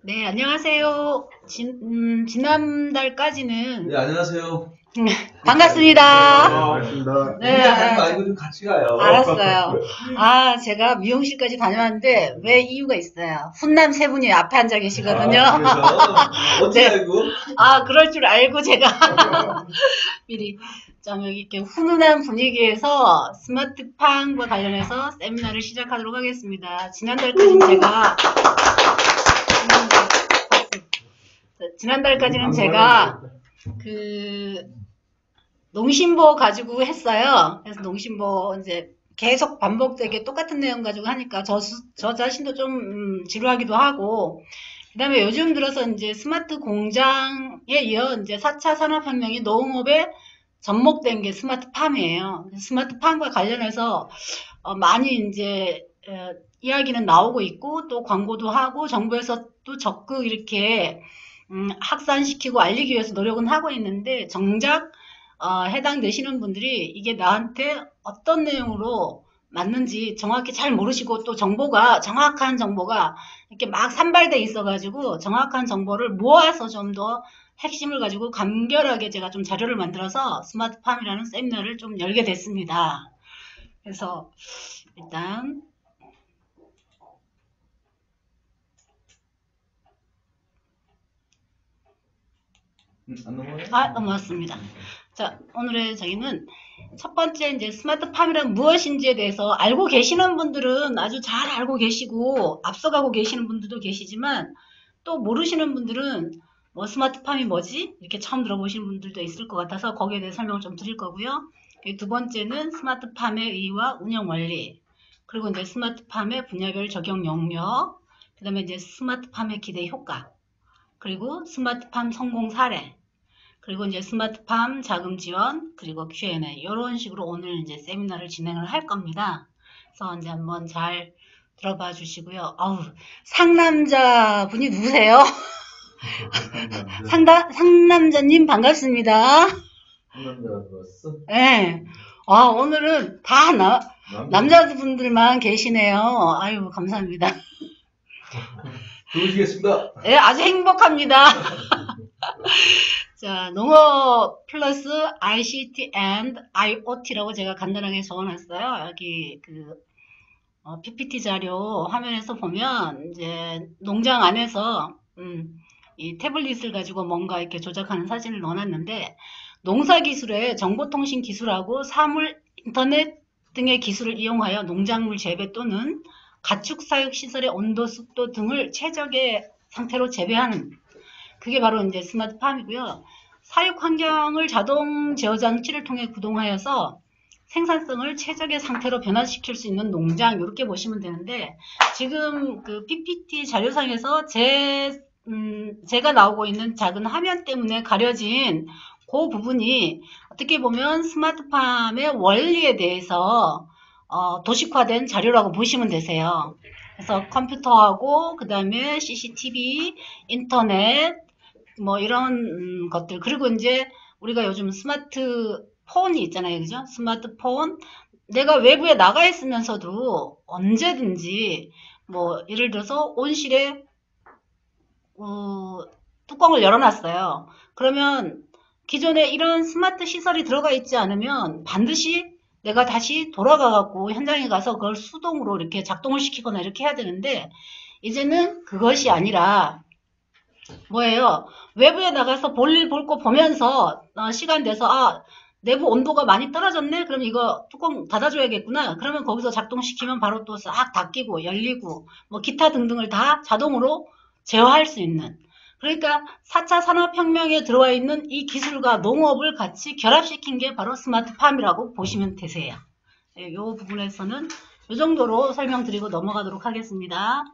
네, 안녕하세요. 지난달까지는 네, 안녕하세요. 반갑습니다. 반갑습니다. 네, 혼자 가지 말고 좀 같이 가요. 알았어요. 제가 미용실까지 다녀왔는데 왜 이유가 있어요. 훈남 세 분이 앞에 앉아 계시거든요. 그래서 어떻게 네. 알고? 그럴 줄 알고 제가 미리 좀 여기 이렇게 훈훈한 분위기에서 스마트팜과 관련해서 세미나를 시작하도록 하겠습니다. 지난달까지는 제가 그 농심보 가지고 했어요. 그래서 농심보 이제 계속 반복되게 똑같은 내용 가지고 하니까 저 자신도 좀 지루하기도 하고, 그다음에 요즘 들어서 이제 스마트 공장에 이어 이제 4차 산업혁명이 농업에 접목된 게 스마트팜이에요. 스마트팜과 관련해서 많이 이제 이야기는 나오고 있고, 또 광고도 하고 정부에서 또 적극 이렇게 확산시키고 알리기 위해서 노력은 하고 있는데, 정작 해당되시는 분들이 이게 나한테 어떤 내용으로 맞는지 정확히 잘 모르시고, 또 정확한 정보가 이렇게 막 산발돼 있어가지고 정확한 정보를 모아서 좀 더 핵심을 가지고 간결하게 제가 좀 자료를 만들어서 스마트팜이라는 세미나를 좀 열게 됐습니다. 그래서 일단 안 넘어가요? 넘어왔습니다. 자, 오늘의 저희는 첫 번째 이제 스마트팜이란 무엇인지에 대해서 알고 계시는 분들은 아주 잘 알고 계시고 앞서가고 계시는 분들도 계시지만, 또 모르시는 분들은 뭐 스마트팜이 뭐지? 이렇게 처음 들어보시는 분들도 있을 것 같아서 거기에 대해 설명을 좀 드릴 거고요. 두 번째는 스마트팜의 의의와 운영 원리, 그리고 이제 스마트팜의 분야별 적용 영역, 그 다음에 이제 스마트팜의 기대 효과, 그리고 스마트팜 성공 사례, 그리고 이제 스마트팜 자금 지원, 그리고 Q&A, 이런 식으로 오늘 이제 세미나를 진행을 할 겁니다. 그래서 이제 한번 잘 들어봐 주시고요. 상남자 분이 누구세요? 상남자님 반갑습니다. 상남자가 들어왔어? 네. 오늘은 다 남자분들만 계시네요. 아유, 감사합니다. 좋으시겠습니다. 네, 아주 행복합니다. 자, 농업 플러스 ICT and IoT라고 제가 간단하게 적어놨어요. 여기 PPT 자료 화면에서 보면 이제 농장 안에서 이 태블릿을 가지고 뭔가 이렇게 조작하는 사진을 넣어놨는데, 농사기술의 정보통신 기술하고 사물 인터넷 등의 기술을 이용하여 농작물 재배 또는 가축 사육 시설의 온도, 습도 등을 최적의 상태로 재배하는, 그게 바로 이제 스마트팜이고요. 사육 환경을 자동 제어 장치를 통해 구동하여서 생산성을 최적의 상태로 변화시킬 수 있는 농장, 이렇게 보시면 되는데, 지금 그 PPT 자료상에서 제가 나오고 있는 작은 화면 때문에 가려진 그 부분이 어떻게 보면 스마트팜의 원리에 대해서 도식화된 자료라고 보시면 되세요. 그래서 컴퓨터하고 그 다음에 CCTV, 인터넷, 뭐 이런 것들, 그리고 이제 우리가 요즘 스마트폰이 있잖아요, 그죠? 스마트폰, 내가 외부에 나가 있으면서도 언제든지 뭐 예를 들어서 온실에 뚜껑을 열어놨어요. 그러면 기존에 이런 스마트 시설이 들어가 있지 않으면 반드시 내가 다시 돌아가갖고 현장에 가서 그걸 수동으로 이렇게 작동을 시키거나 이렇게 해야 되는데, 이제는 그것이 아니라 뭐예요? 외부에 나가서 볼일 볼 거 보면서 시간 돼서 내부 온도가 많이 떨어졌네? 그럼 이거 뚜껑 닫아줘야겠구나. 그러면 거기서 작동시키면 바로 또 싹 닫히고 열리고 뭐 기타 등등을 다 자동으로 제어할 수 있는, 그러니까 4차 산업혁명에 들어와 있는 이 기술과 농업을 같이 결합시킨 게 바로 스마트팜이라고 보시면 되세요. 이 부분에서는 이 정도로 설명드리고 넘어가도록 하겠습니다.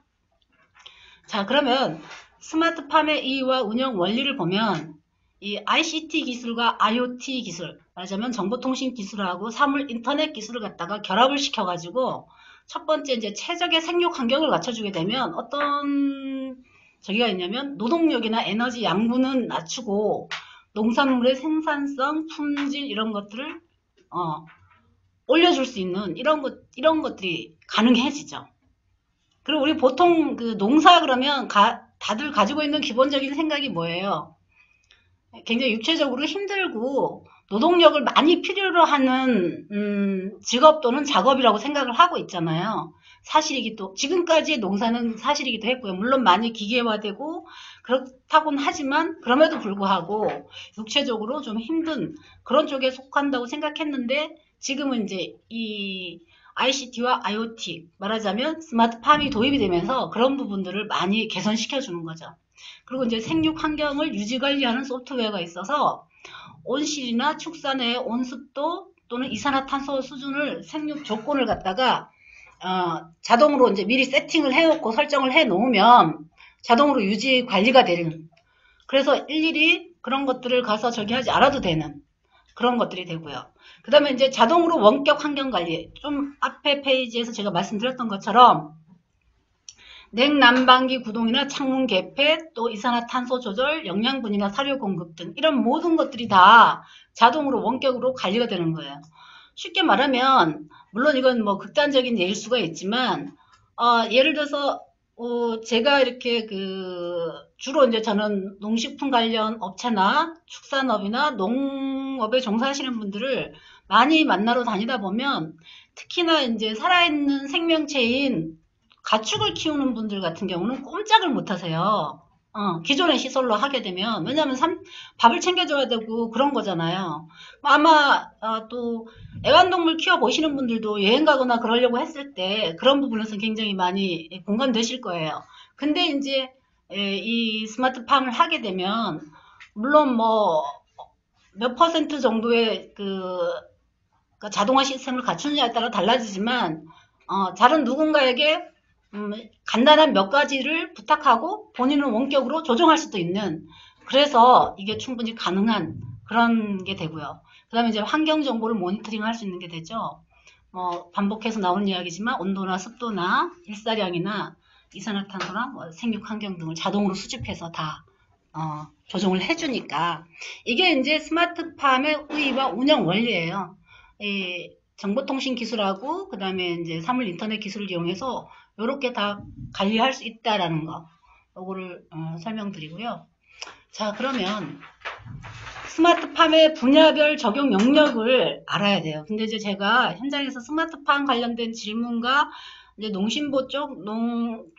자, 그러면 스마트팜의 이유와 운영 원리를 보면 이 ICT 기술과 IoT 기술, 말하자면 정보통신 기술하고 사물 인터넷 기술을 갖다가 결합을 시켜가지고 첫 번째 이제 최적의 생육 환경을 갖춰주게 되면 어떤 저기가 있냐면, 노동력이나 에너지 양분은 낮추고 농산물의 생산성, 품질 이런 것들을 올려줄 수 있는 이런 것들이 가능해지죠. 그리고 우리 보통 그 농사 그러면 다 다들 가지고 있는 기본적인 생각이 뭐예요? 굉장히 육체적으로 힘들고 노동력을 많이 필요로 하는 직업 또는 작업이라고 생각을 하고 있잖아요. 사실이기도 지금까지의 농사는 사실이기도 했고요. 물론 많이 기계화되고 그렇다고는 하지만 그럼에도 불구하고 육체적으로 좀 힘든 그런 쪽에 속한다고 생각했는데 지금은 이제 이 ICT와 IoT 말하자면 스마트팜이 도입이 되면서 그런 부분들을 많이 개선시켜 주는 거죠. 그리고 이제 생육 환경을 유지 관리하는 소프트웨어가 있어서 온실이나 축산의 온습도 또는 이산화탄소 수준을 생육 조건을 갖다가 자동으로 이제 미리 세팅을 해놓고 설정을 해 놓으면 자동으로 유지 관리가 되는 그래서 일일이 그런 것들을 가서 저기 하지 않아도 되는 그런 것들이 되고요. 그 다음에 이제 자동으로 원격 환경 관리 좀 앞에 페이지에서 제가 말씀드렸던 것처럼 냉난방기 구동이나 창문 개폐, 또 이산화탄소 조절, 영양분이나 사료 공급 등 이런 모든 것들이 다 자동으로 원격으로 관리가 되는 거예요. 쉽게 말하면 물론 이건 뭐 극단적인 예일 수가 있지만 예를 들어서 제가 이렇게 주로 이제 저는 농식품 관련 업체나 축산업이나 농업에 종사하시는 분들을 많이 만나러 다니다 보면 특히나 이제 살아있는 생명체인 가축을 키우는 분들 같은 경우는 꼼짝을 못 하세요. 기존의 시설로 하게 되면 왜냐하면 밥을 챙겨줘야 되고 그런 거잖아요. 아마 또 애완동물 키워보시는 분들도 여행 가거나 그러려고 했을 때 그런 부분에서 굉장히 많이 공감되실 거예요. 근데 이제 이 스마트팜을 하게 되면 물론 뭐 몇 퍼센트 정도의 자동화 시스템을 갖추느냐에 따라 달라지지만 다른 누군가에게 간단한 몇 가지를 부탁하고 본인은 원격으로 조정할 수도 있는 그래서 이게 충분히 가능한 그런 게 되고요. 그 다음에 이제 환경 정보를 모니터링 할 수 있는 게 되죠. 반복해서 나오는 이야기지만 온도나 습도나 일사량이나 이산화탄소나 생육 환경 등을 자동으로 수집해서 다 조정을 해주니까 이게 이제 스마트팜의 의의와 운영 원리예요. 이 정보통신 기술하고 그 다음에 이제 사물 인터넷 기술을 이용해서 이렇게 다 관리할 수 있다라는 거 요거를 설명드리고요. 자 그러면 스마트팜의 분야별 적용 영역을 알아야 돼요. 근데 이제 제가 현장에서 스마트팜 관련된 질문과 이제 농신보 쪽,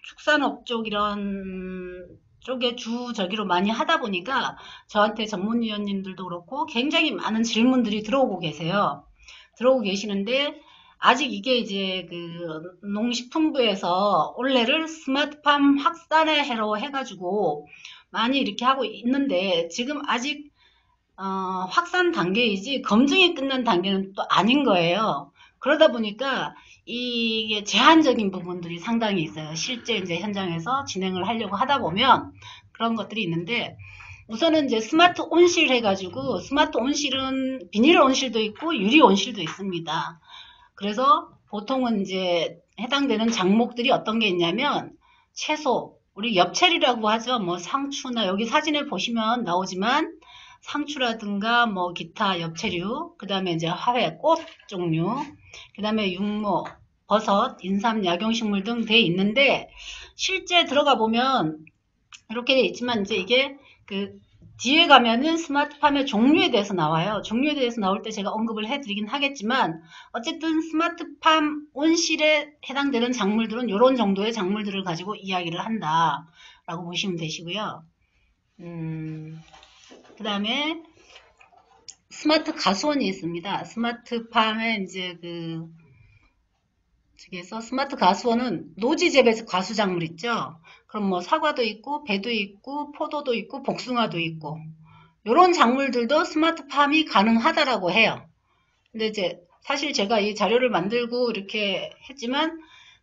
축산업 쪽 이런 쪽에 주저기로 많이 하다 보니까 저한테 전문위원님들도 그렇고 굉장히 많은 질문들이 들어오고 계세요. 들어오고 계시는데 아직 이게 이제 농식품부에서 올해를 스마트팜 확산의 해로 해가지고 많이 이렇게 하고 있는데 지금 아직 확산 단계이지 검증이 끝난 단계는 또 아닌 거예요. 그러다 보니까 이게 제한적인 부분들이 상당히 있어요. 실제 이제 현장에서 진행을 하려고 하다 보면 그런 것들이 있는데 우선은 이제 스마트 온실 해가지고 스마트 온실은 비닐 온실도 있고 유리 온실도 있습니다. 그래서 보통은 이제 해당되는 작목들이 어떤 게 있냐면 채소, 우리 엽채리라고 하죠. 뭐 상추나 여기 사진을 보시면 나오지만 상추라든가 뭐 기타 엽채류, 그 다음에 이제 화훼, 꽃 종류, 그 다음에 육모, 버섯, 인삼, 약용식물 등 돼 있는데 실제 들어가 보면 이렇게 돼 있지만 이제 이게 뒤에 가면은 스마트팜의 종류에 대해서 나와요. 종류에 대해서 나올 때 제가 언급을 해드리긴 하겠지만 어쨌든 스마트팜 온실에 해당되는 작물들은 이런 정도의 작물들을 가지고 이야기를 한다라고 보시면 되시고요. 그 다음에 스마트 가수원이 있습니다. 스마트팜에 이제 저기에서 스마트 가수원은 노지 재배 가수작물 있죠. 그럼 뭐 사과도 있고 배도 있고 포도도 있고 복숭아도 있고 이런 작물들도 스마트팜이 가능하다라고 해요. 근데 이제 사실 제가 이 자료를 만들고 이렇게 했지만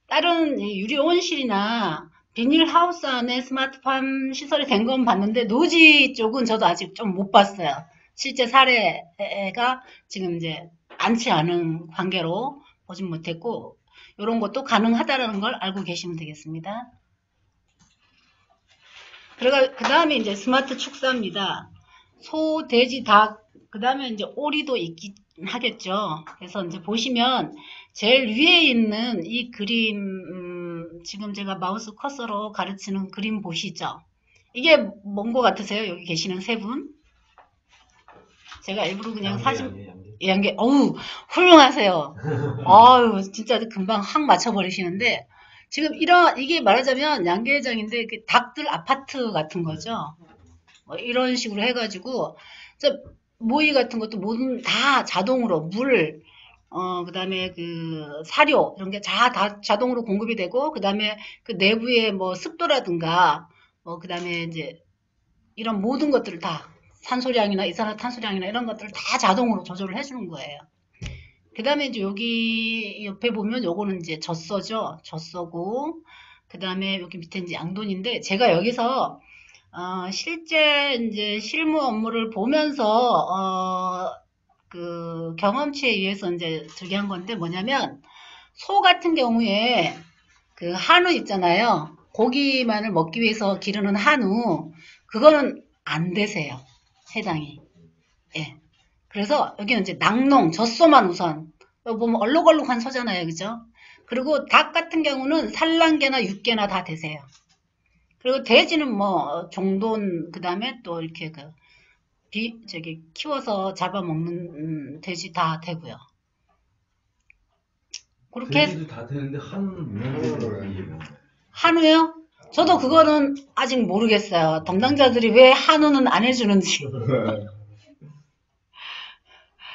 다른 유리 온실이나 비닐하우스 안에 스마트팜 시설이 된 건 봤는데 노지 쪽은 저도 아직 좀 못 봤어요. 실제 사례가 지금 이제 많지 않은 관계로 보진 못했고 이런 것도 가능하다라는 걸 알고 계시면 되겠습니다. 그 다음에 이제 스마트 축사입니다. 소, 돼지, 닭, 그 다음에 이제 오리도 있긴 하겠죠. 그래서 이제 보시면 제일 위에 있는 이 그림, 지금 제가 마우스 커서로 가르치는 그림 보시죠. 이게 뭔 거 같으세요? 여기 계시는 세 분? 제가 일부러 그냥 사진, 양계, 어우, 훌륭하세요. 아유, 진짜 금방 확 맞춰버리시는데, 지금 이게 말하자면 양계장인데, 그 닭들 아파트 같은 거죠. 뭐 이런 식으로 해가지고, 저 모이 같은 것도 모든 다 자동으로 그 다음에 그 사료, 이런 게 다 자동으로 공급이 되고, 그 다음에 그 내부에 뭐 습도라든가, 그 다음에 이제 이런 모든 것들을 다 산소량이나 이산화탄소량이나 이런 것들을 다 자동으로 조절을 해주는 거예요. 그 다음에 이제 여기 옆에 보면 요거는 이제 젖소죠. 젖소고, 그 다음에 여기 밑에 이제 양돈인데, 제가 여기서, 실제 이제 실무 업무를 보면서, 그 경험치에 의해서 이제 저기 한 건데 뭐냐면, 소 같은 경우에 그 한우 있잖아요. 고기만을 먹기 위해서 기르는 한우, 그거는 안 되세요. 해당이. 예. 그래서 여기는 이제 낙농, 젖소만 우선. 여기 보면 얼룩얼룩한 소잖아요. 그죠? 그리고 닭 같은 경우는 산란계나 육계나 다 되세요. 그리고 돼지는 뭐 정돈, 그 다음에 또 이렇게 키워서 잡아먹는 돼지 다 되고요. 그렇게 돼지도 다 되는데 한우는 한우요? 저도 그거는 아직 모르겠어요. 담당자들이 왜 한우는 안 해주는지.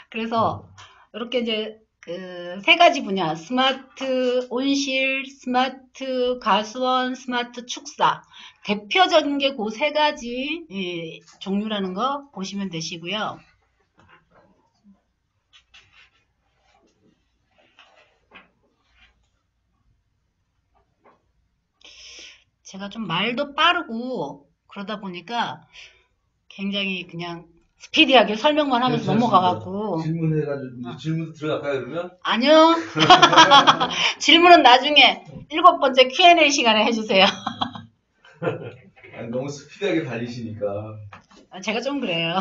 그래서 이렇게 이제 그 세 가지 분야, 스마트 온실, 스마트 가수원, 스마트 축사. 대표적인 게 그 세 가지 종류라는 거 보시면 되시고요. 제가 좀 말도 빠르고 그러다 보니까 굉장히 그냥 스피디하게 설명만 하면서 넘어가갖고. 질문해가지고 질문 들어갈까요 그러면? 아니요. 질문은 나중에 7번째 Q&A 시간에 해주세요. 아니, 너무 스피드하게 달리시니까. 제가 좀 그래요.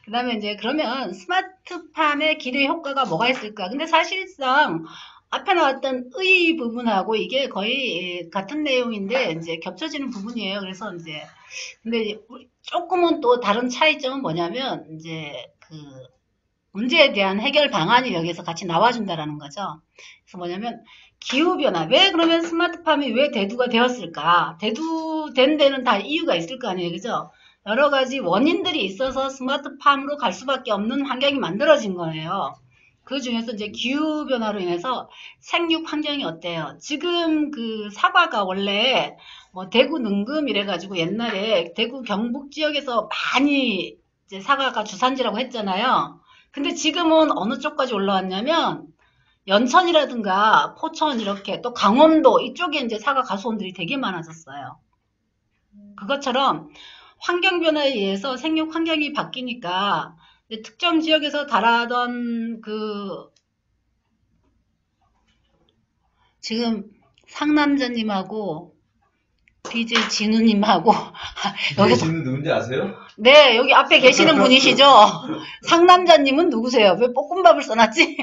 그 다음에 이제 그러면 스마트팜의 기대 효과가 뭐가 있을까? 근데 사실상 앞에 나왔던 의 부분하고 이게 거의 같은 내용인데 이제 겹쳐지는 부분이에요. 그래서 이제 근데 조금은 또 다른 차이점은 뭐냐면 이제 그 문제에 대한 해결 방안이 여기서 같이 나와준다라는 거죠. 그래서 뭐냐면 기후변화. 왜 그러면 스마트팜이 왜 대두가 되었을까? 대두된 데는 다 이유가 있을 거 아니에요. 그죠? 여러 가지 원인들이 있어서 스마트팜으로 갈 수밖에 없는 환경이 만들어진 거예요. 그 중에서 이제 기후변화로 인해서 생육 환경이 어때요? 지금 그 사과가 원래 뭐 대구 능금 이래가지고 옛날에 대구 경북 지역에서 많이 이제 사과가 주산지라고 했잖아요. 근데 지금은 어느 쪽까지 올라왔냐면 연천이라든가 포천 이렇게 또 강원도 이쪽에 이제 사과 가수원들이 되게 많아졌어요. 그것처럼 환경 변화에 의해서 생육 환경이 바뀌니까 특정 지역에서 자라던 그 지금 상남자님하고 BJ 진우님하고 여기서 진우 누군지 아세요? 네, 여기 앞에 계시는 분이시죠? 상남자님은 누구세요? 왜 볶음밥을 써놨지?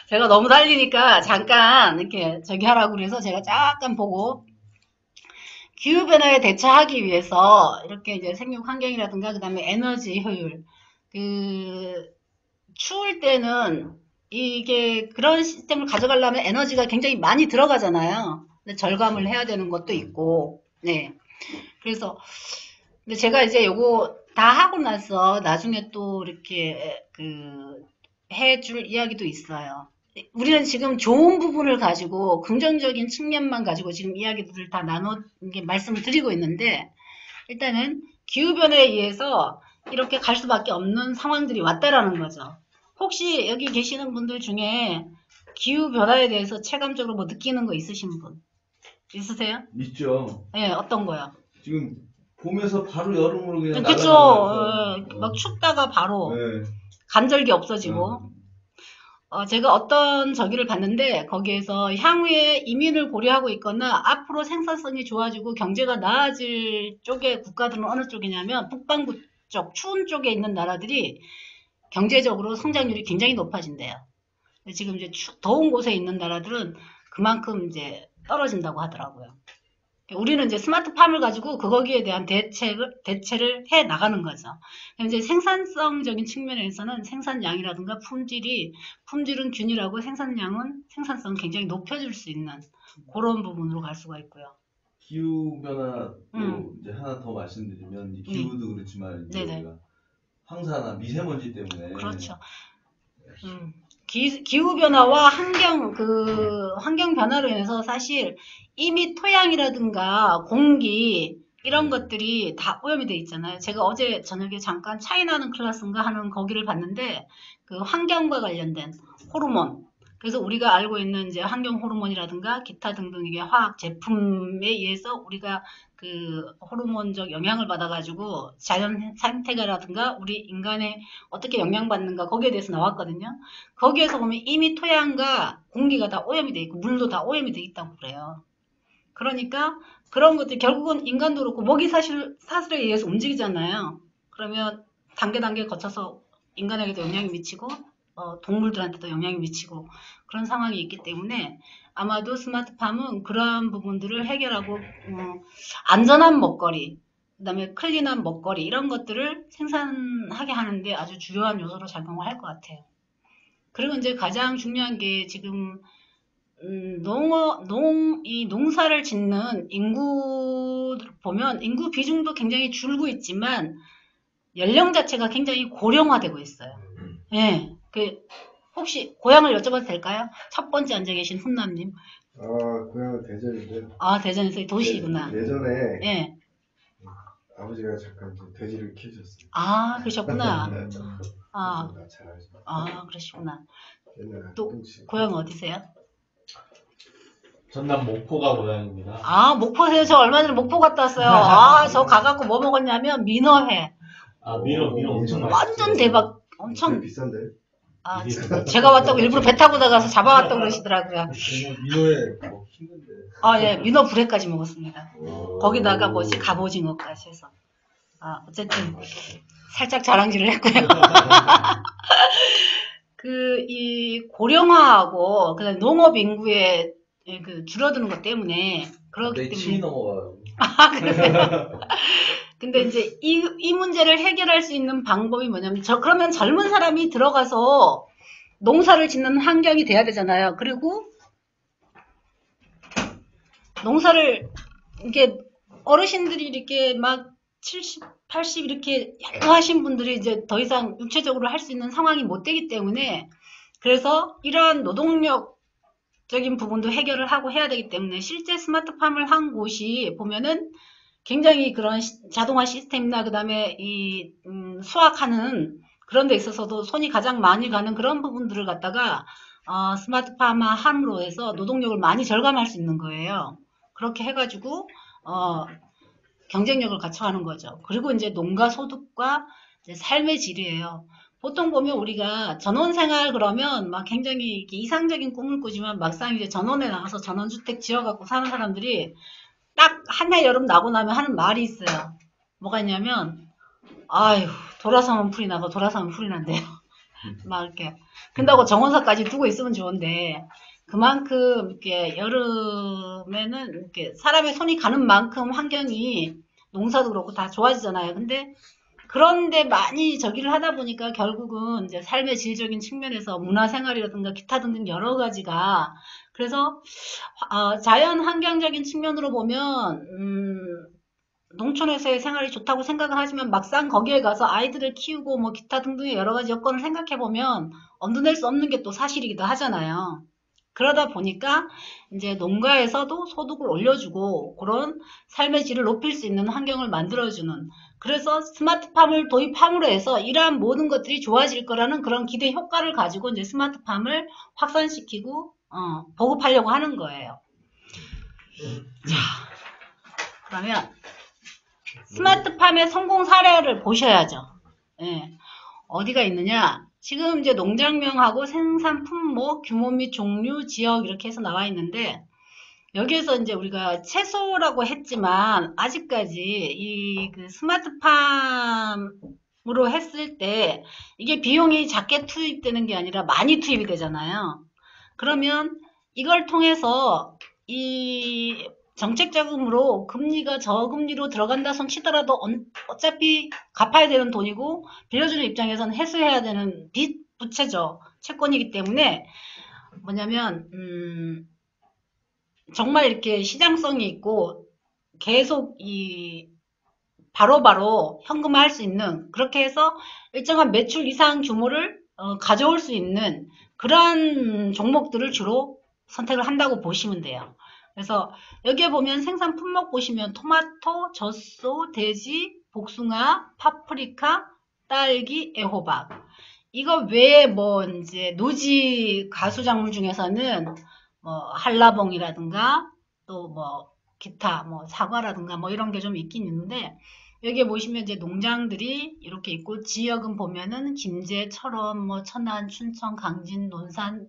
제가 너무 달리니까 잠깐 이렇게 저기 하라고 그래서 제가 잠깐 보고 기후변화에 대처하기 위해서 이렇게 이제 생육 환경이라든가 그 다음에 에너지 효율 추울 때는 이게 그런 시스템을 가져가려면 에너지가 굉장히 많이 들어가잖아요. 근데 절감을 해야 되는 것도 있고 네. 그래서 근데 제가 이제 요거 다 하고 나서 나중에 또 이렇게 해줄 이야기도 있어요. 우리는 지금 좋은 부분을 가지고 긍정적인 측면만 가지고 지금 이야기들을 다 말씀을 드리고 있는데 일단은 기후변화에 의해서 이렇게 갈 수밖에 없는 상황들이 왔다라는 거죠. 혹시 여기 계시는 분들 중에 기후변화에 대해서 체감적으로 뭐 느끼는 거 있으신 분 있으세요? 있죠. 네, 어떤 거요? 지금 봄에서 바로 여름으로 그냥 그쵸. 막 춥다가 바로 네. 간절기 없어지고 제가 어떤 저기를 봤는데 거기에서 향후에 이민을 고려하고 있거나 앞으로 생산성이 좋아지고 경제가 나아질 쪽의 국가들은 어느 쪽이냐면 북반구 쪽, 추운 쪽에 있는 나라들이 경제적으로 성장률이 굉장히 높아진대요. 지금 이제 더운 곳에 있는 나라들은 그만큼 이제 떨어진다고 하더라고요. 우리는 이제 스마트팜을 가지고 거기에 대한 대체를 해 나가는 거죠. 이제 생산성적인 측면에서는 생산량이라든가 품질은 균일하고 생산량은 생산성 굉장히 높여줄 수 있는 그런 부분으로 갈 수가 있고요. 기후 변화도 음. 이제 하나 더 말씀드리면 이제 네. 기후도 그렇지만 이제 네네. 우리가 황사나 미세먼지 때문에 그렇죠. 기후 변화와 환경 변화로 인해서 사실 이미 토양이라든가 공기 이런 것들이 다 오염이 돼 있잖아요. 제가 어제 저녁에 잠깐 차이나는 클래스인가 하는 거기를 봤는데 그 환경과 관련된 호르몬. 그래서 우리가 알고 있는 이제 환경 호르몬이라든가 기타 등등 이게 화학 제품에 의해서 우리가 그 호르몬적 영향을 받아가지고 자연 상태가라든가 우리 인간의 어떻게 영향받는가 거기에 대해서 나왔거든요. 거기에서 보면 이미 토양과 공기가 다 오염이 돼 있고 물도 다 오염이 돼 있다고 그래요. 그러니까 그런 것들이 결국은 인간도 그렇고 먹이 사슬에 의해서 움직이잖아요. 그러면 단계 거쳐서 인간에게도 영향이 미치고 동물들한테도 영향이 미치고 그런 상황이 있기 때문에 아마도 스마트팜은 그러한 부분들을 해결하고 안전한 먹거리, 그다음에 클린한 먹거리 이런 것들을 생산하게 하는데 아주 주요한 요소로 작용을 할 것 같아요. 그리고 이제 가장 중요한 게 지금 이 농사를 짓는 인구 보면 인구 비중도 굉장히 줄고 있지만 연령 자체가 굉장히 고령화되고 있어요. 예. 혹시 고향을 여쭤봐도 될까요? 첫 번째 앉아 계신 훈남님. 고향은 대전인데요. 아, 대전에서 도시구나. 예전에 예. 아버지가 잠깐 이제 돼지를 키우셨어요. 아, 그러셨구나. 아, 그래서 나 잘 알죠. 그러시구나. 옛날에 또 동시. 고향 어디세요? 전남 목포가 고향입니다. 아, 목포세요. 저 얼마 전에 목포 갔다 왔어요. 아, 저 가갖고 뭐 먹었냐면 민어회. 민어 엄청 맛있어요. 완전 대박. 되게 엄청. 비싼데? 아, 제가 왔다고 일부러 배 타고 나가서 잡아왔다고 그러시더라고요. 민호에 뭐 힘든데. 아, 예, 민어 불회까지 먹었습니다. 거기다가 갑오징어까지 해서. 어쨌든 살짝 자랑질을 했고요. 이 고령화하고 그다음 농업 인구의 그 줄어드는 것 때문에 그렇기 내 때문에. 침이 넘어가요. 그러세요? 근데 이제 이 문제를 해결할 수 있는 방법이 뭐냐면 그러면 젊은 사람이 들어가서 농사를 짓는 환경이 돼야 되잖아요. 그리고 농사를 이렇게 어르신들이 이렇게 막 70, 80 이렇게 연로하신 분들이 이제 더 이상 육체적으로 할 수 있는 상황이 못 되기 때문에 그래서 이러한 노동력적인 부분도 해결을 하고 해야 되기 때문에 실제 스마트팜을 한 곳이 보면은 굉장히 그런 자동화 시스템이나 그다음에 수확하는 그런 데 있어서도 손이 가장 많이 가는 그런 부분들을 갖다가 스마트팜화 함으로 해서 노동력을 많이 절감할 수 있는 거예요. 그렇게 해가지고 경쟁력을 갖춰가는 거죠. 그리고 이제 농가 소득과 이제 삶의 질이에요. 보통 보면 우리가 전원생활 그러면 막 굉장히 이상적인 꿈을 꾸지만 막상 이제 전원에 나가서 전원주택 지어갖고 사는 사람들이 딱 한 해 여름 나고 나면 하는 말이 있어요. 뭐가 있냐면, 아유, 돌아서면 풀이 나고 돌아서면 풀이 난대요. 막 이렇게. 근다고 정원사까지 두고 있으면 좋은데, 그만큼 이렇게 여름에는 이렇게 사람의 손이 가는 만큼 환경이 농사도 그렇고 다 좋아지잖아요. 그런데 많이 저기를 하다 보니까 결국은 이제 삶의 질적인 측면에서 문화생활이라든가 기타 등등 여러 가지가 그래서 자연 환경적인 측면으로 보면 농촌에서의 생활이 좋다고 생각을 하지만 막상 거기에 가서 아이들을 키우고 뭐 기타 등등의 여러 가지 여건을 생각해 보면 엄두낼 수 없는 게 또 사실이기도 하잖아요. 그러다 보니까 이제 농가에서도 소득을 올려주고 그런 삶의 질을 높일 수 있는 환경을 만들어주는 그래서 스마트팜을 도입함으로 해서 이러한 모든 것들이 좋아질 거라는 그런 기대 효과를 가지고 이제 스마트팜을 확산시키고 보급하려고 하는 거예요. 자, 그러면 스마트팜의 성공 사례를 보셔야죠. 예, 어디가 있느냐? 지금 이제 농장명하고 생산 품목, 규모 및 종류, 지역 이렇게 해서 나와 있는데 여기에서 이제 우리가 채소라고 했지만 아직까지 그 스마트팜으로 했을 때 이게 비용이 작게 투입되는 게 아니라 많이 투입이 되잖아요. 그러면 이걸 통해서 이 정책 자금으로 금리가 저금리로 들어간다 손 치더라도 어차피 갚아야 되는 돈이고 빌려주는 입장에서는 해소해야 되는 빚 부채죠. 채권이기 때문에 뭐냐면 정말 이렇게 시장성이 있고 계속 이 바로바로 현금화할 수 있는, 그렇게 해서 일정한 매출 이상 규모를 가져올 수 있는 그러한 종목들을 주로 선택을 한다고 보시면 돼요. 그래서 여기에 보면 생산 품목 보시면 토마토, 젖소, 돼지, 복숭아, 파프리카, 딸기, 애호박. 이거 외에 뭐 이제 노지 가수작물 중에서는 뭐 한라봉이라든가 또 뭐 기타 뭐 사과라든가 뭐 이런 게 좀 있긴 있는데, 여기에 보시면 이제 농장들이 이렇게 있고 지역은 보면은 김제, 철원, 뭐 천안, 춘천, 강진, 논산,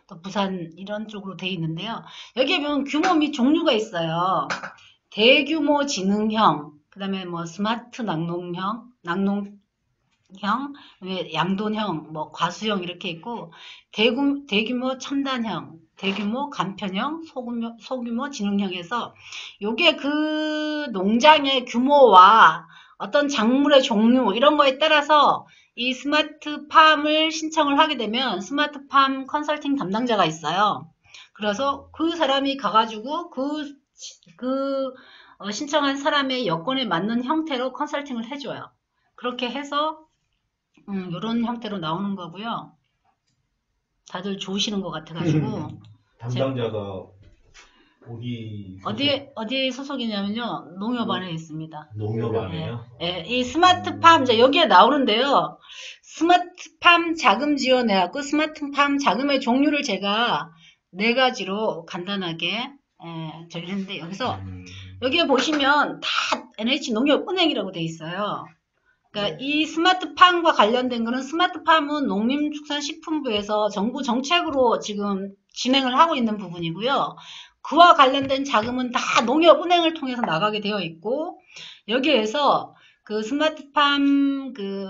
또 부산 이런 쪽으로 돼 있는데요. 여기에 보면 규모 및 종류가 있어요. 대규모 지능형, 그 다음에 뭐 스마트 낙농형, 양돈형, 뭐 과수형 이렇게 있고, 대규모 첨단형, 대규모 간편형, 소규모 지능형에서 요게 그 농장의 규모와 어떤 작물의 종류 이런 거에 따라서 이 스마트팜을 신청을 하게 되면 스마트팜 컨설팅 담당자가 있어요. 그래서 그 사람이 가가지고 신청한 사람의 여건에 맞는 형태로 컨설팅을 해줘요. 그렇게 해서 이런 형태로 나오는 거고요. 다들 좋으시는 것 같아가지고 담당자가 어디에 소속이냐면요, 농협안에 있습니다. 농협안에요? 예, 이 스마트팜 이제 여기에 나오는데요. 스마트팜 자금 지원해갖고 스마트팜 자금의 종류를 제가 4가지로 간단하게 저기를 했는데, 여기에 보시면 다 NH농협은행이라고 돼 있어요. 그러니까 이 스마트팜과 관련된 거는, 스마트팜은 농림축산식품부에서 정부 정책으로 지금 진행을 하고 있는 부분이고요. 그와 관련된 자금은 다 농협은행을 통해서 나가게 되어 있고, 여기에서 그 스마트팜 그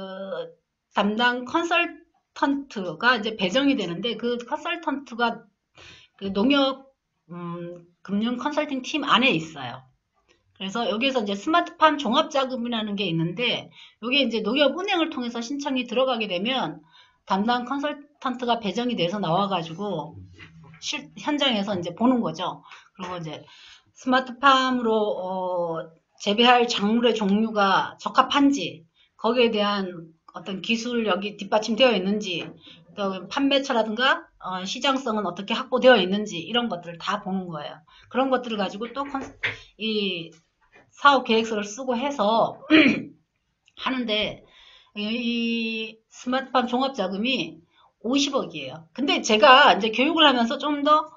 담당 컨설턴트가 이제 배정이 되는데, 그 컨설턴트가 그 농협 금융 컨설팅 팀 안에 있어요. 그래서 여기에서 이제 스마트팜 종합자금이라는 게 있는데, 이게 이제 농협은행을 통해서 신청이 들어가게 되면 담당 컨설턴트가 배정이 돼서 나와가지고 현장에서 이제 보는 거죠. 그리고 이제 스마트팜으로 재배할 작물의 종류가 적합한지, 거기에 대한 어떤 기술력이 뒷받침되어 있는지, 또 판매처라든가 시장성은 어떻게 확보되어 있는지, 이런 것들을 다 보는 거예요. 그런 것들을 가지고 또 이 사업 계획서를 쓰고 해서 하는데, 이 스마트팜 종합자금이 50억이에요. 근데 제가 이제 교육을 하면서 좀 더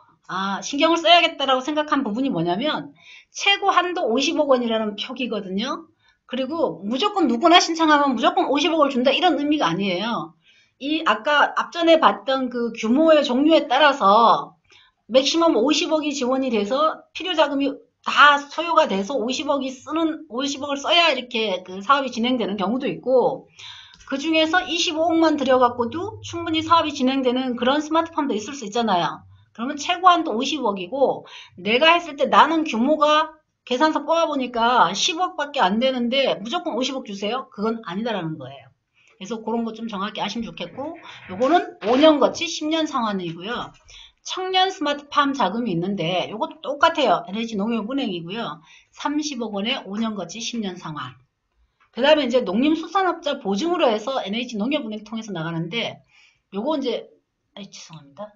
신경을 써야겠다라고 생각한 부분이 뭐냐면, 최고 한도 50억 원이라는 표기거든요. 그리고 무조건 누구나 신청하면 무조건 50억을 준다, 이런 의미가 아니에요. 이 아까 앞전에 봤던 그 규모의 종류에 따라서 맥시멈 50억이 지원이 돼서 필요 자금이 다 소요가 돼서 50억을 써야 이렇게 그 사업이 진행되는 경우도 있고, 그 중에서 25억만 들여갖고도 충분히 사업이 진행되는 그런 스마트팜도 있을 수 있잖아요. 그러면 최고한도 50억이고, 내가 했을 때 나는 규모가 계산서 뽑아보니까 10억밖에 안 되는데 무조건 50억 주세요? 그건 아니다라는 거예요. 그래서 그런 거 좀 정확히 아시면 좋겠고, 요거는 5년 거치 10년 상환이고요. 청년 스마트팜 자금이 있는데 요것도 똑같아요. NH농협은행이고요. 30억 원에 5년 거치 10년 상환. 그 다음에 이제 농림수산업자 보증으로 해서 NH농협은행 통해서 나가는데, 요거 이제 죄송합니다.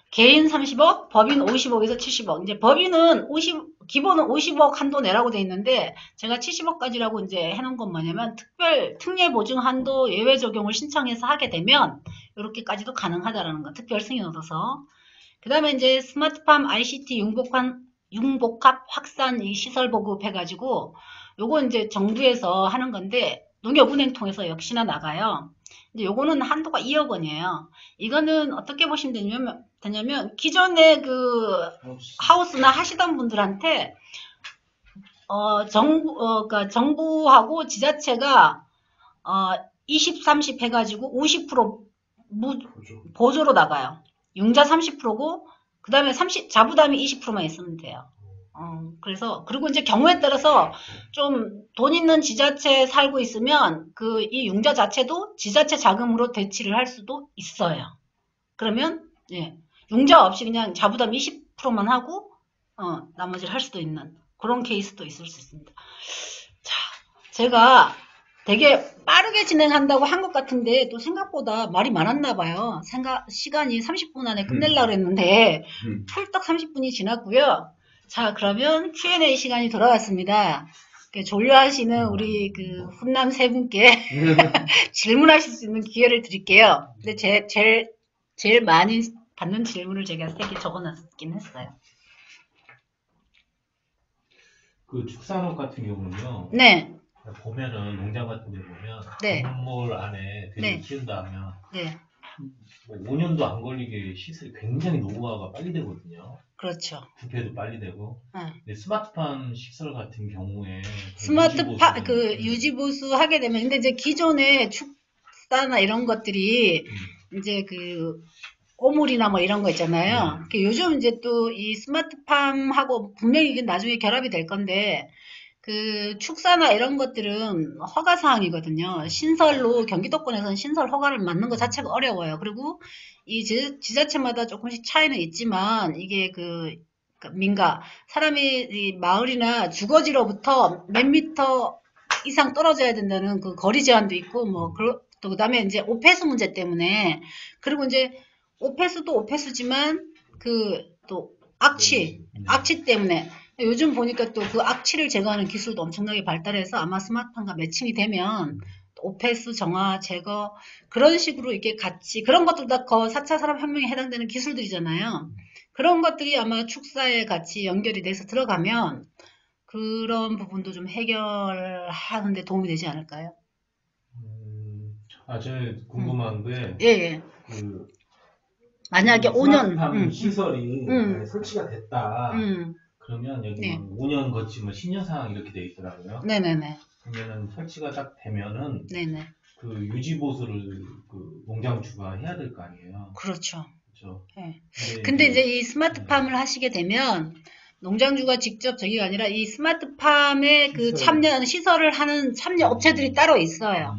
개인 30억, 법인 50억에서 70억. 이제 법인은 기본은 50억 한도 내라고 돼 있는데, 제가 70억까지라고 이제 해놓은 건 뭐냐면, 특례 보증 한도 예외 적용을 신청해서 하게 되면, 이렇게까지도 가능하다라는 거. 특별 승인 얻어서. 그 다음에 이제 스마트팜 ICT 융복합 확산 이 시설 보급 해가지고, 요거 이제 정부에서 하는 건데, 농협은행 통해서 역시나 나가요. 근데 요거는 한도가 2억 원이에요. 이거는 어떻게 보시면 되냐면 기존에 그 하우스나 하시던 분들한테 그러니까 정부하고 지자체가 20, 30 해가지고 50% 보조로 나가요. 융자 30%고 그 다음에 자부담이 20%만 있으면 돼요. 그래서, 그리고 이제 경우에 따라서 좀 돈 있는 지자체에 살고 있으면 이 융자 자체도 지자체 자금으로 대치를 할 수도 있어요. 그러면, 예, 융자 없이 그냥 자부담 20%만 하고, 나머지를 할 수도 있는 그런 케이스도 있을 수 있습니다. 자, 제가 되게 빠르게 진행한다고 한 것 같은데 또 생각보다 말이 많았나 봐요. 시간이 30분 안에 끝내려고 했는데 훌떡 30분이 지났고요. 자, 그러면 Q&A 시간이 돌아왔습니다. 졸려하시는 우리 훈남 세 분께 질문하실 수 있는 기회를 드릴게요. 근데 제일 많이 받는 질문을 제가 3개 적어놨긴 했어요. 그 축산업 같은 경우는요. 네. 보면은 농장 같은 데 보면 네. 건물 안에 돼지 네. 키운다 하면 네. 뭐 5년도 안 걸리게 시설이 굉장히 노후화가 빨리 되거든요. 그렇죠. 부패도 빨리 되고. 응. 근데 스마트팜 시설 같은 경우에 유지보수 하게 되면, 근데 이제 기존의 축사나 이런 것들이 이제 오물이나 뭐 이런 거 있잖아요. 요즘 이제 또 이 스마트팜하고 분명히 이게 나중에 결합이 될 건데, 축사나 이런 것들은 허가 사항이거든요. 경기도권에서는 신설 허가를 받는 것 자체가 어려워요. 그리고 이 지자체마다 조금씩 차이는 있지만, 이게 사람이 이 마을이나 주거지로부터 몇 미터 이상 떨어져야 된다는 거리 제한도 있고, 또 그다음에 이제 오폐수 문제 때문에, 그리고 이제 오폐수도 오폐수지만, 또 악취 때문에, 요즘 보니까 또 악취를 제거하는 기술도 엄청나게 발달해서 아마 스마트팜과 매칭이 되면 오폐수 정화, 제거, 그런 식으로 이렇게 같이, 그런 것도 다 4차 산업혁명에 해당되는 기술들이잖아요. 그런 것들이 아마 축사에 같이 연결이 돼서 들어가면 그런 부분도 좀 해결하는 데 도움이 되지 않을까요? 저는 궁금한 게, 예. 만약에 5년, 스마트팜 시설이 설치가 됐다. 그러면 여기 네. 5년 거치면 10년 상황 이렇게 돼 있더라고요. 네네네. 그러면은 설치가 딱 되면은 네네. 유지 보수를 농장주가 해야 될 거 아니에요. 그렇죠. 그렇죠. 네. 근데 이제 이 스마트팜을 하시게 되면 농장주가 직접 저기가 아니라 이 스마트팜에 참여하는 시설을 하는 참여 업체들이 따로 있어요.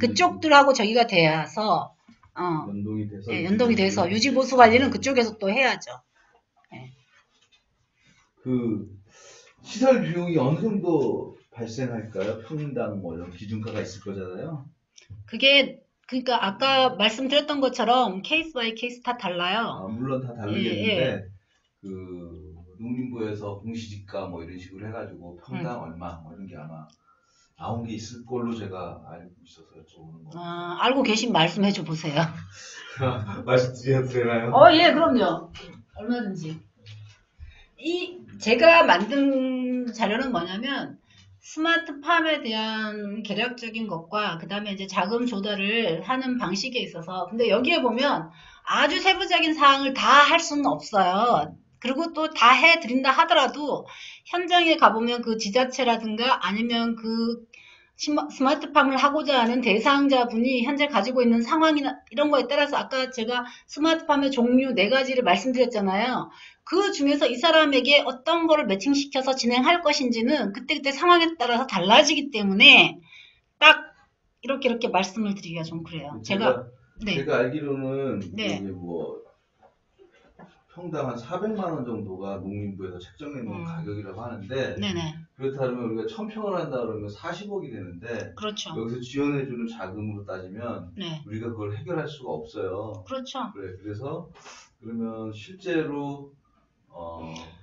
그쪽들하고 저기가 돼서 연동이 돼서 네, 연동이 돼서 유지 보수 관리는 그쪽에서 또 해야죠. 네. 시설 비용이 어느 정도 발생할까요? 평당 뭐 이런 기준가가 있을 거잖아요. 그러니까 아까 말씀드렸던 것처럼 케이스 바이 케이스 다 달라요. 물론 다 다르겠는데 농림부에서 공시지가 뭐 이런 식으로 해가지고 평당 얼마 뭐 이런 게 아마 나온 게 있을 걸로 제가 알고 있어서 여쭤보는 거. 알고 계신 말씀해줘 보세요. 말씀드려도 되나요? 예, 그럼요. 얼마든지. 제가 만든 자료는 뭐냐면, 스마트팜에 대한 개략적인 것과, 그 다음에 이제 자금 조달을 하는 방식에 있어서, 근데 여기에 보면 아주 세부적인 사항을 다 할 수는 없어요. 그리고 또 다 해드린다 하더라도, 현장에 가보면 그 지자체라든가 아니면 스마트팜을 하고자 하는 대상자분이 현재 가지고 있는 상황이나 이런 거에 따라서 아까 제가 스마트팜의 종류 4가지를 말씀드렸잖아요. 그 중에서 이 사람에게 어떤 거를 매칭시켜서 진행할 것인지는 그때그때 상황에 따라서 달라지기 때문에 딱 이렇게 말씀을 드리기가 좀 그래요. 제가 알기로는 네. 이게 뭐 평당 한 400만 원 정도가 농림부에서 책정해 놓은 가격이라고 하는데 네네. 그렇다면 우리가 1000평을 한다 그러면 40억이 되는데 그렇죠. 여기서 지원해주는 자금으로 따지면 네. 우리가 그걸 해결할 수가 없어요. 그렇죠. 그래서 그러면 실제로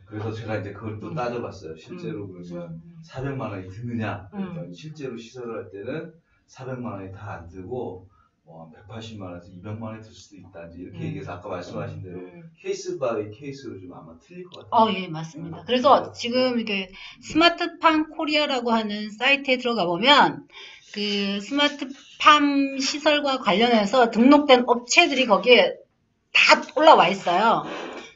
그래서 제가 이제 그걸 또 따져봤어요. 실제로 그러면 400만 원이 드느냐? 그러니까 실제로 시설을 할 때는 400만 원이 다 안 들고 180만 원에서 200만 원이 들 수도 있다. 이제 이렇게 얘기해서 아까 말씀하신 대로 케이스 바이 케이스로 좀 아마 틀릴 것 같아요. 예, 맞습니다. 그래서 지금 이렇게 스마트팜 코리아라고 하는 사이트에 들어가 보면 스마트팜 시설과 관련해서 등록된 업체들이 거기에 다 올라와 있어요.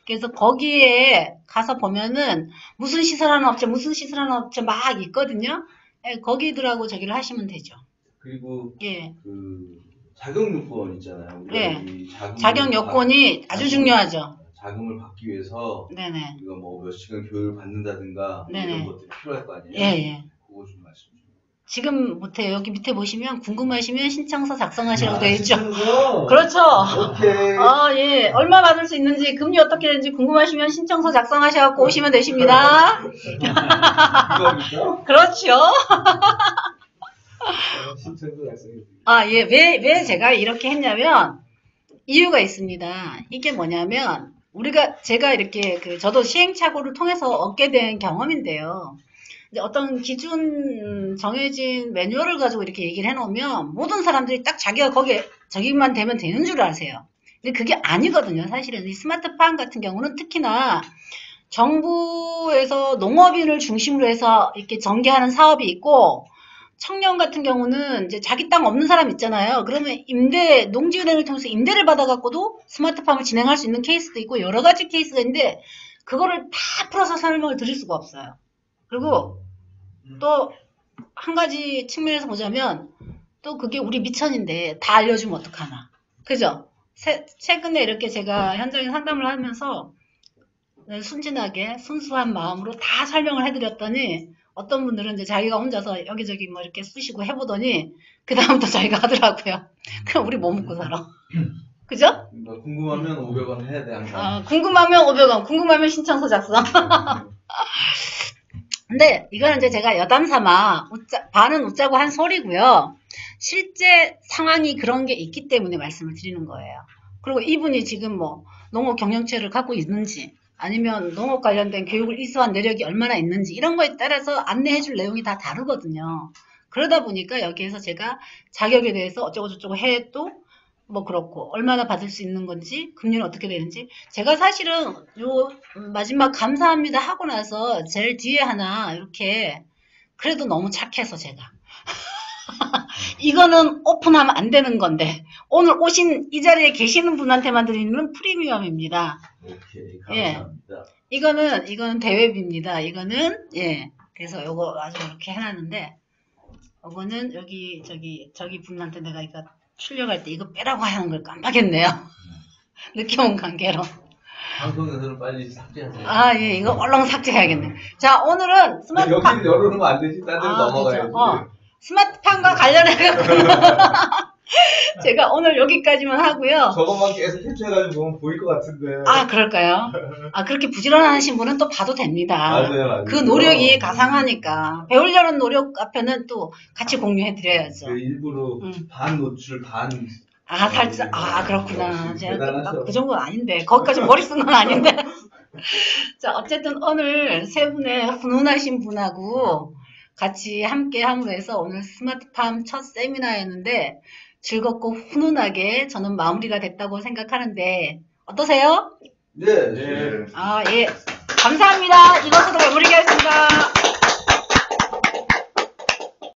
그래서 거기에 가서 보면은 무슨 시설하는 업체 막 있거든요. 예, 거기들하고 저기를 하시면 되죠. 그리고 예. 자격 요건 있잖아요. 네. 자격 요건이 아주 중요하죠. 자금을 받기 위해서 네네. 이거 뭐 몇 시간 교육을 받는다든가 네네. 이런 것들이 필요할 거 아니에요? 예, 예. 그거 좀 말씀 좀. 지금 못해요. 여기 밑에 보시면 궁금하시면 신청서 작성하시라고 되어 있죠. 신청서. 그렇죠. 오케이. 예. 얼마 받을 수 있는지, 금리 어떻게 되는지 궁금하시면 신청서 작성하셔갖고 오시면 되십니다. 이거니까? 그렇죠. 신청서 작성해. 예. 왜 제가 이렇게 했냐면, 이유가 있습니다. 이게 뭐냐면, 제가 이렇게, 저도 시행착오를 통해서 얻게 된 경험인데요. 이제 어떤 기준 정해진 매뉴얼을 가지고 이렇게 얘기를 해놓으면, 모든 사람들이 딱 자기가 저기만 되면 되는 줄 아세요. 근데 그게 아니거든요. 사실은 이 스마트팜 같은 경우는 특히나 정부에서 농업인을 중심으로 해서 이렇게 전개하는 사업이 있고, 청년 같은 경우는 이제 자기 땅 없는 사람 있잖아요. 그러면 농지은행을 통해서 임대를 받아갖고도 스마트팜을 진행할 수 있는 케이스도 있고, 여러 가지 케이스가 있는데, 그거를 다 풀어서 설명을 드릴 수가 없어요. 그리고 또 한 가지 측면에서 보자면, 또 그게 우리 미천인데 다 알려주면 어떡하나. 그죠? 최근에 이렇게 제가 현장에 상담을 하면서 순진하게 순수한 마음으로 다 설명을 해드렸더니, 어떤 분들은 이제 자기가 혼자서 여기저기 뭐 이렇게 쑤시고 해보더니 그다음부터 자기가 하더라고요. 그럼 우리 뭐 먹고 살아? 그죠? 그러니까 궁금하면 500원 해야 돼 항상. 궁금하면 500원, 궁금하면 신청서 작성. 근데 이거는 이제 제가 여담삼아 반은 웃자고 한 소리고요. 실제 상황이 그런 게 있기 때문에 말씀을 드리는 거예요. 그리고 이분이 지금 뭐 농업 경영체를 갖고 있는지, 아니면 농업 관련된 교육을 이수한 내력이 얼마나 있는지, 이런 거에 따라서 안내해 줄 내용이 다 다르거든요. 그러다 보니까 여기에서 제가 자격에 대해서 어쩌고저쩌고 해도 뭐 그렇고, 얼마나 받을 수 있는 건지, 금리는 어떻게 되는지, 제가 사실은 요 마지막 감사합니다 하고 나서 제일 뒤에 하나 이렇게, 그래도 너무 착해서 제가 이거는 오픈하면 안 되는 건데, 오늘 오신 이 자리에 계시는 분한테만 드리는 프리미엄입니다. 오케이, 예. 감사합니다. 이거는 대회비입니다. 이거는, 그래서 요거 아주 이렇게 해놨는데, 요거는 저기 분한테 내가 이거 출력할 때 이거 빼라고 하는 걸 깜빡했네요. 늦게 온 관계로. 방송에서는 빨리 삭제하세요. 예, 이거 얼른 삭제해야겠네. 자, 오늘은 스마트팜. 여기는 열어놓으면 안 되지. 딴 데로 넘어가야지. 그렇죠. 스마트팜과 관련해서 제가 오늘 여기까지만 하고요. 저것만 계속 캡처해가지고 보면 보일 것 같은데. 그럴까요? 그렇게 부지런하신 분은 또 봐도 됩니다. 맞아요. 그 노력이 가상하니까. 배우려는 노력 앞에는 또 같이 공유해드려야죠. 일부러 반 노출, 반. 살짝, 그렇구나. 제가 대단하죠. 그 정도는 아닌데. 거기까지 머리 쓴 건 아닌데. 자, 어쨌든 오늘 세 분의 훈훈하신 분하고 같이 함께 함으로 해서 오늘 스마트팜 첫 세미나였는데, 즐겁고 훈훈하게 저는 마무리가 됐다고 생각하는데, 어떠세요? 네. 네. 예. 감사합니다. 이것으로 마무리하겠습니다.